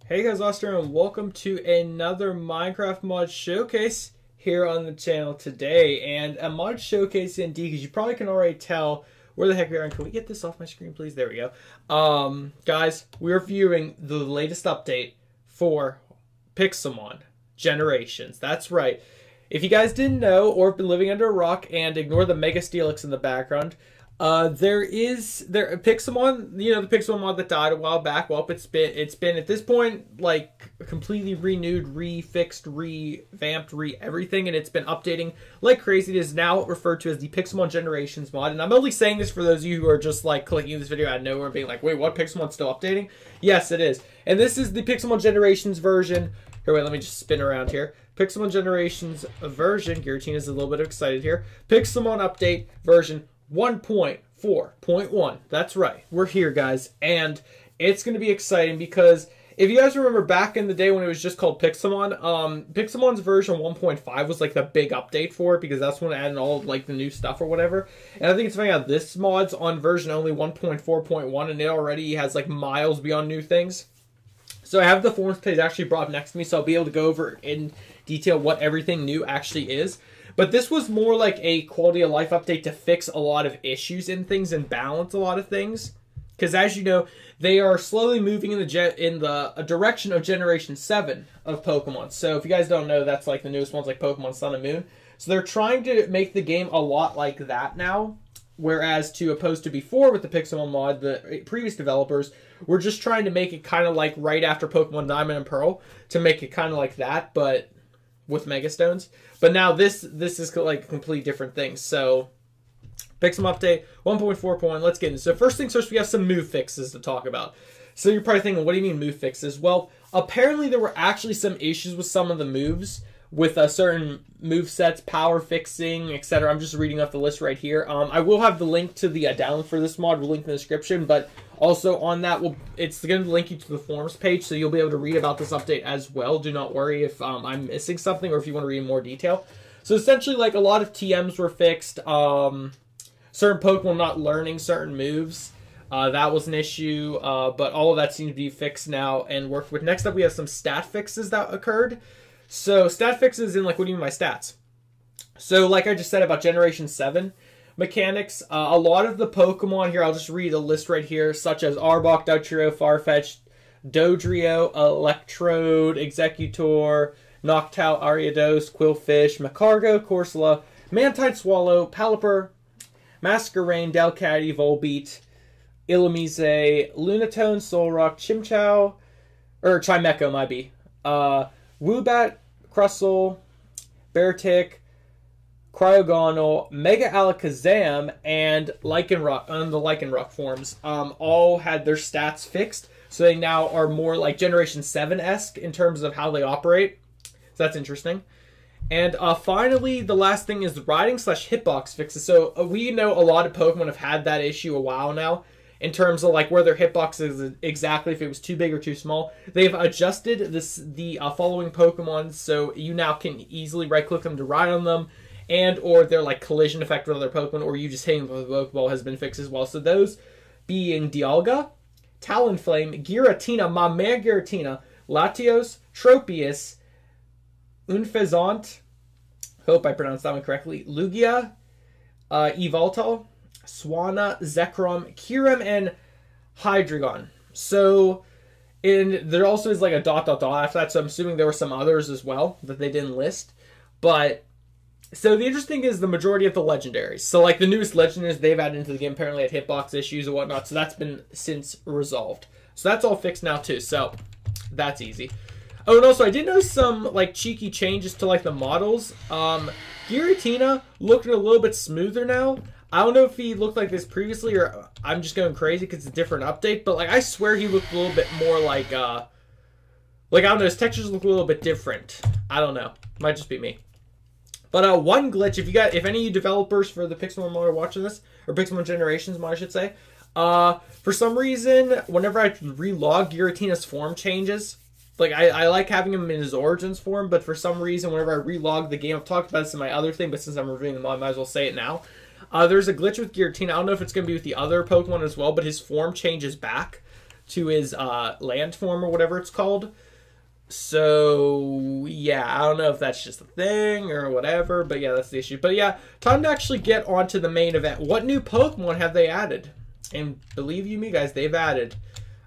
Hey guys, Oster, and welcome to another Minecraft mod showcase here on the channel today. And a mod showcase indeed, because you probably can already tell where the heck we are. And can we get this off my screen, please? There we go. Guys, we're viewing the latest update for Pixelmon Generations. That's right. If you guys didn't know or have been living under a rock and ignore the Mega Steelix in the background, Pixelmon, the Pixelmon mod that died a while back. Well, it's been at this point like completely renewed, refixed, revamped, everything, and it's been updating like crazy. It is now referred to as the Pixelmon Generations mod, and I'm only saying this for those of you who are just like clicking this video out of nowhere and being like, "Wait, what? Pixelmon's still updating?" Yes, it is, and this is the Pixelmon Generations version. Here, wait, let me just spin around here. Pixelmon Generations version. Giratina's a little bit excited here. Pixelmon update version 1.4.1. That's right. We're here, guys. And it's going to be exciting because if you guys remember back in the day when it was just called Pixelmon, Pixelmon's version 1.5 was like the big update for it because that's when it added all like the new stuff or whatever. And I think it's funny how this mod's on version only 1.4.1 and it already has like miles beyond new things. So I have the forums page actually brought up next to me, so I'll be able to go over in detail what everything new actually is. But this was more like a quality of life update to fix a lot of issues in things and balance a lot of things. Because as you know, they are slowly moving in the direction of Generation 7 of Pokemon. So if you guys don't know, that's like the newest ones like Pokemon Sun and Moon. So they're trying to make the game a lot like that now. Whereas to opposed to before with the Pixelmon mod, the previous developers were just trying to make it kind of like right after Pokemon Diamond and Pearl to make it kind of like that, but with Mega Stones. But now this is like a completely different thing. So Pixelmon update 1.4.1. Let's get into it. So first things first, we have some move fixes to talk about. So you're probably thinking, what do you mean move fixes? Well, apparently there were actually some issues with some of the moves with certain move sets, power fixing, etc. I'm just reading off the list right here. I will have the link to the download for this mod. We'll link in the description, but also on that, it's going to link you to the forums page, so you'll be able to read about this update as well. Do not worry if I'm missing something or if you want to read in more detail. So essentially, like a lot of TMs were fixed. Certain Pokemon not learning certain moves. That was an issue, but all of that seems to be fixed now and worked with. Next up, we have some stat fixes that occurred. So stat fixes in like, what do you mean by stats? So like I just said about Generation 7 mechanics, a lot of the Pokemon here, I'll just read a list right here, such as Arbok, Dugtrio, Farfetch'd, Dodrio, Electrode, Executor, Noctowl, Ariados, Quillfish, Macargo, Corsola, Mantine Swallow, Pelipper, Masquerain, Delcatty, Volbeat, Illumise, Lunatone, Solrock, Chimchar, or Chimecho might be, Woobat, Crustle, Beartic, Cryogonal, Mega Alakazam, and Lycanroc, the Lycanroc forms, all had their stats fixed. So they now are more like Generation 7-esque in terms of how they operate. So that's interesting. And finally, the last thing is the riding/hitbox fixes. So we know a lot of Pokemon have had that issue a while now, in terms of like where their hitbox is exactly, if it was too big or too small. They've adjusted the following Pokemon, so you now can easily right-click them to ride on them, and or their like collision effect with other Pokemon, or you just hitting them with a Pokeball has been fixed as well. So those being Dialga, Talonflame, Giratina, my man Giratina, Latios, Tropius, Unfezant, hope I pronounced that one correctly, Lugia, Yveltal, Swanna, Zekrom, Kyurem, and Hydreigon. So, there also is like a ... after that, so I'm assuming there were some others as well that they didn't list. But, so the interesting thing is the majority of the legendaries. So, like the newest legendaries they've added into the game apparently had hitbox issues and whatnot, so that's been since resolved. So that's all fixed now too, so that's easy. Oh, and also I did notice some like cheeky changes to like the models. Giratina looked a little bit smoother now. I don't know if he looked like this previously or I'm just going crazy because it's a different update, but like I swear he looked a little bit more like I don't know, his textures look a little bit different. I don't know. Might just be me. But one glitch, if any of you developers for the Pixelmon mod are watching this, or Pixelmon Generations mod I should say, for some reason, whenever I relog, Giratina's form changes. Like, I like having him in his origins form, but for some reason, whenever I relog the game, I've talked about this in my other thing, but since I'm reviewing the mod, I might as well say it now. There's a glitch with Giratina. I don't know if it's going to be with the other Pokemon as well, but his form changes back. to his land form or whatever it's called. So, yeah, I don't know if that's just a thing or whatever, but yeah, that's the issue. But yeah, time to actually get on to the main event. What new Pokemon have they added? And believe you me, guys, they've added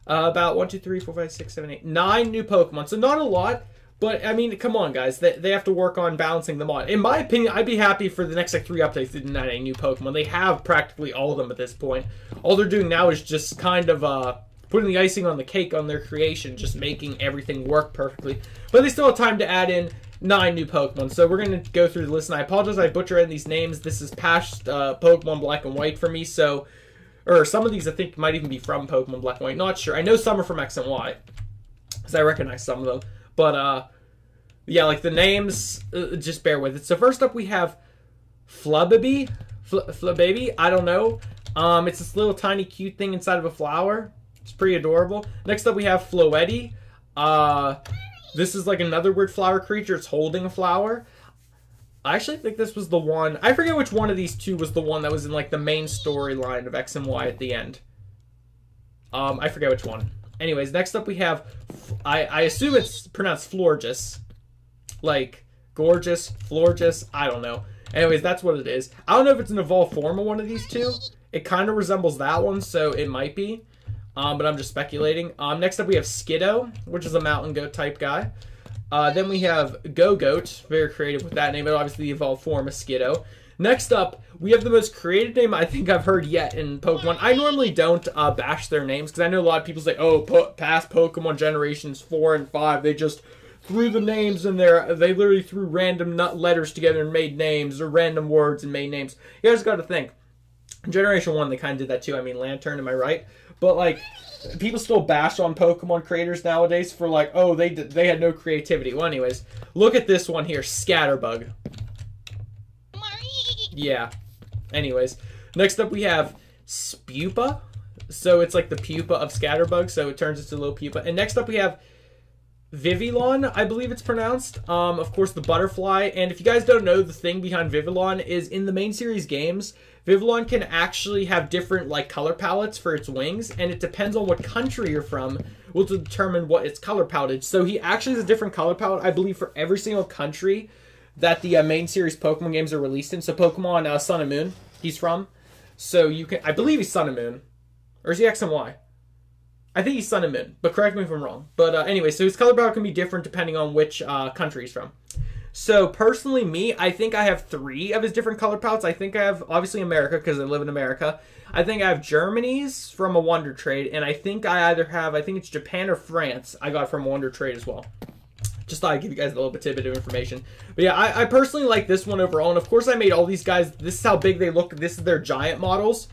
about 1, 2, 3, 4, 5, 6, 7, 8, 9 new Pokemon. So not a lot, but I mean, come on, guys. They have to work on balancing them on. In my opinion, I'd be happy for the next like 3 updates they didn't add any new Pokemon. They have practically all of them at this point. All they're doing now is just kind of putting the icing on the cake on their creation, just making everything work perfectly. But they still have time to add in 9 new Pokemon. So we're going to go through the list, and I apologize I butchered these names. This is past Pokemon Black and White for me, so... Or some of these I think might even be from Pokemon Black and White. Not sure. I know some are from X and Y, because I recognize some of them. But, yeah, like the names, just bear with it. So first up we have Flubbaby. Flubbaby, I don't know. It's this little tiny cute thing inside of a flower. It's pretty adorable. Next up we have Floetti. This is like another weird flower creature. It's holding a flower. I actually think this was the one... I forget which one of these two was the one that was in like the main storyline of X and Y at the end. I forget which one. Anyways, next up we have... I assume it's pronounced Florges. Like, gorgeous, Florges, I don't know. Anyways, that's what it is. I don't know if it's an evolved form of one of these two. It kind of resembles that one, so it might be. But I'm just speculating. Next up we have Skiddo, which is a mountain goat type guy. Then we have Go-Goat, very creative with that name, but obviously the evolved form of Skiddo. Next up, we have the most creative name I think I've heard yet in Pokemon. I normally don't bash their names, because I know a lot of people say, oh, past Pokemon generations 4 and 5, they just threw the names in there. They literally threw random letters together and made names, or random words and made names. You guys got to think. In Generation 1, they kind of did that too. I mean, Lantern, am I right? But, like, people still bash on Pokemon creators nowadays for, like, oh, they had no creativity. Well, anyways, look at this one here, Scatterbug. Yeah. Anyways, next up we have Spupa. So it's like the pupa of Scatterbug, so it turns into a little pupa. And next up we have Vivillon, I believe it's pronounced. Of course, the butterfly. And if you guys don't know, the thing behind Vivillon is in the main series games, Vivillon can actually have different like color palettes for its wings, and it depends on what country you're from will determine what its color palette is. So he actually has a different color palette, I believe, for every single country that the main series Pokemon games are released in. So Pokemon Sun and Moon, he's from. So you can, I believe he's Sun and Moon. Or is he X and Y? I think he's Sun and Moon, but correct me if I'm wrong. But anyway, so his color palette can be different depending on which country he's from. So personally, I think I have 3 of his different color palettes. I think I have, obviously, America, because I live in America. I think I have Germany's from a Wonder Trade, and I think I either have, I think it's Japan or France I got from a Wonder Trade as well. Just thought I'd give you guys a little tidbit of information. But yeah, I personally like this one overall, and of course I made all these guys, this is how big they look. This is their giant models,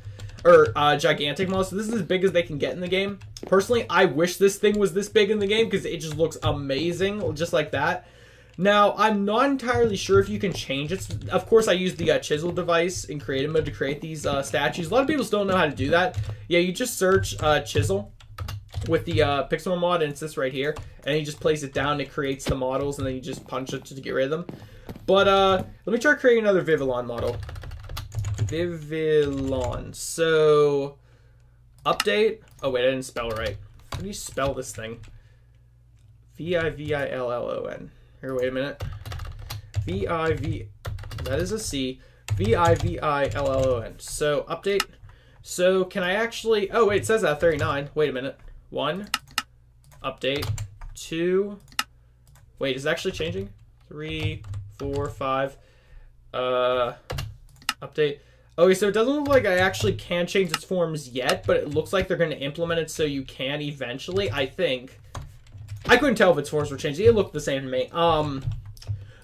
or gigantic models, so this is as big as they can get in the game. Personally, I wish this thing was this big in the game, because it just looks amazing, just like that. Now, I'm not entirely sure if you can change it. Of course, I used the chisel device in creative mode to create these statues. A lot of people still don't know how to do that. Yeah, you just search chisel with the Pixelmon mod, and it's this right here. And you just place it down, it creates the models, and then you just punch it to get rid of them. But let me try creating another Vivillon model. Vivillon. So, update. Oh, wait, I didn't spell it right. How do you spell this thing? V-I-V-I-L-L-O-N. Here, wait a minute. V-I-V... That is a C. V-I-V-I-L-L-O-N. So, update. So, can I actually... Oh, wait, it says that 39. Wait a minute. 1. Update. 2. Wait, is it actually changing? 3, 4, 5. Update. Okay, so it doesn't look like I actually can change its forms yet, but it looks like they're going to implement it so you can eventually, I think. I couldn't tell if its forms were changing. It looked the same to me.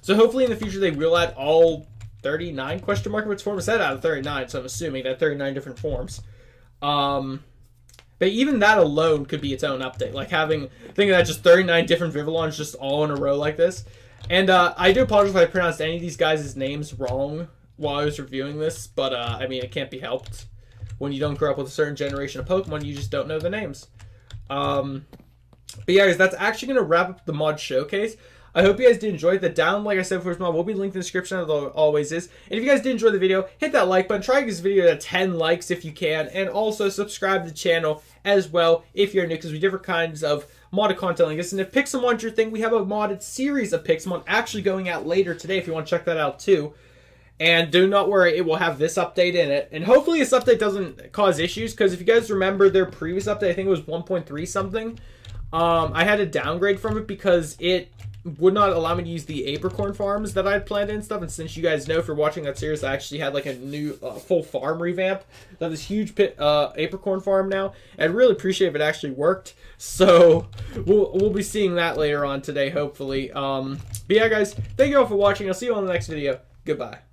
So hopefully in the future they will add all 39 question mark of its forms. It said out of 39, so I'm assuming that 39 different forms. But even that alone could be its own update. Like thinking that just 39 different Vivillons just all in a row like this. And I do apologize if I pronounced any of these guys' names wrong while I was reviewing this. But I mean, it can't be helped. When you don't grow up with a certain generation of Pokemon, you just don't know the names. But yeah, guys, that's actually going to wrap up the mod showcase. I hope you guys did enjoy it. The down, like I said before, will be linked in the description, as it always is. And if you guys did enjoy the video, hit that like button. Try to get this video to 10 likes if you can. And also subscribe to the channel as well if you're new, because we have different kinds of modded content like this. And if Pixelmon's your thing, we have a modded series of Pixelmon actually going out later today if you want to check that out too. And do not worry, it will have this update in it. And hopefully this update doesn't cause issues, because if you guys remember their previous update, I think it was 1.3 something. I had to downgrade from it because it would not allow me to use the apricorn farms that I had planned and stuff. And since you guys know, for watching that series, I actually had like a new full farm revamp. I have this huge apricorn farm now. I'd really appreciate if it actually worked. So we'll be seeing that later on today, hopefully. But yeah, guys, thank you all for watching. I'll see you on the next video. Goodbye.